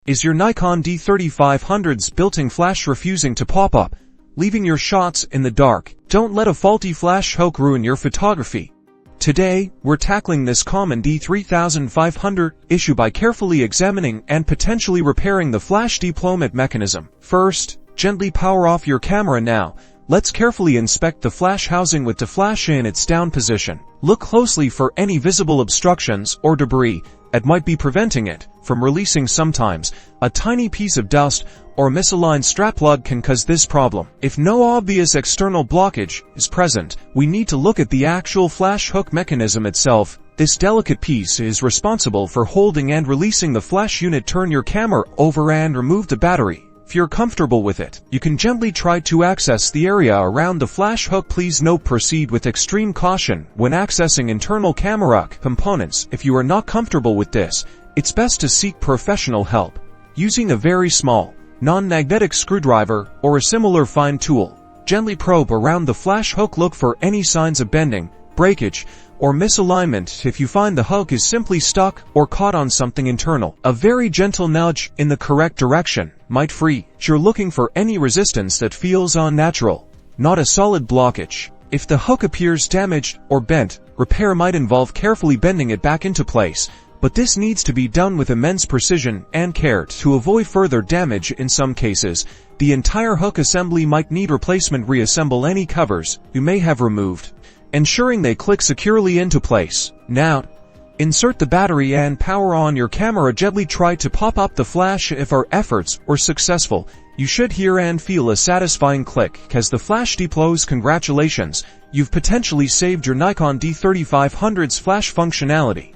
Is your Nikon D3500's built-in flash refusing to pop up, leaving your shots in the dark? Don't let a faulty flash hook ruin your photography. Today, we're tackling this common D3500 issue by carefully examining and potentially repairing the flash deployment mechanism. First, gently power off your camera now. Let's carefully inspect the flash housing with the flash in its down position. Look closely for any visible obstructions or debris that might be preventing it from releasing. Sometimes, a tiny piece of dust or misaligned strap plug can cause this problem. If no obvious external blockage is present, we need to look at the actual flash hook mechanism itself. This delicate piece is responsible for holding and releasing the flash unit. Turn your camera over and remove the battery. If you're comfortable with it, you can gently try to access the area around the flash hook. Please note, proceed with extreme caution when accessing internal camera components. If you are not comfortable with this, it's best to seek professional help. Using a very small, non-magnetic screwdriver or a similar fine tool, gently probe around the flash hook. Look for any signs of bending, breakage, or misalignment. If you find the hook is simply stuck or caught on something internal, a very gentle nudge in the correct direction might free. You're looking for any resistance that feels unnatural, not a solid blockage. If the hook appears damaged or bent, repair might involve carefully bending it back into place, but this needs to be done with immense precision and care to avoid further damage. In some cases, the entire hook assembly might need replacement. Reassemble any covers you may have removed, ensuring they click securely into place. Now, insert the battery and power on your camera. Gently try to pop up the flash. If our efforts were successful, you should hear and feel a satisfying click as the flash deploys. Congratulations, you've potentially saved your Nikon D3500's flash functionality.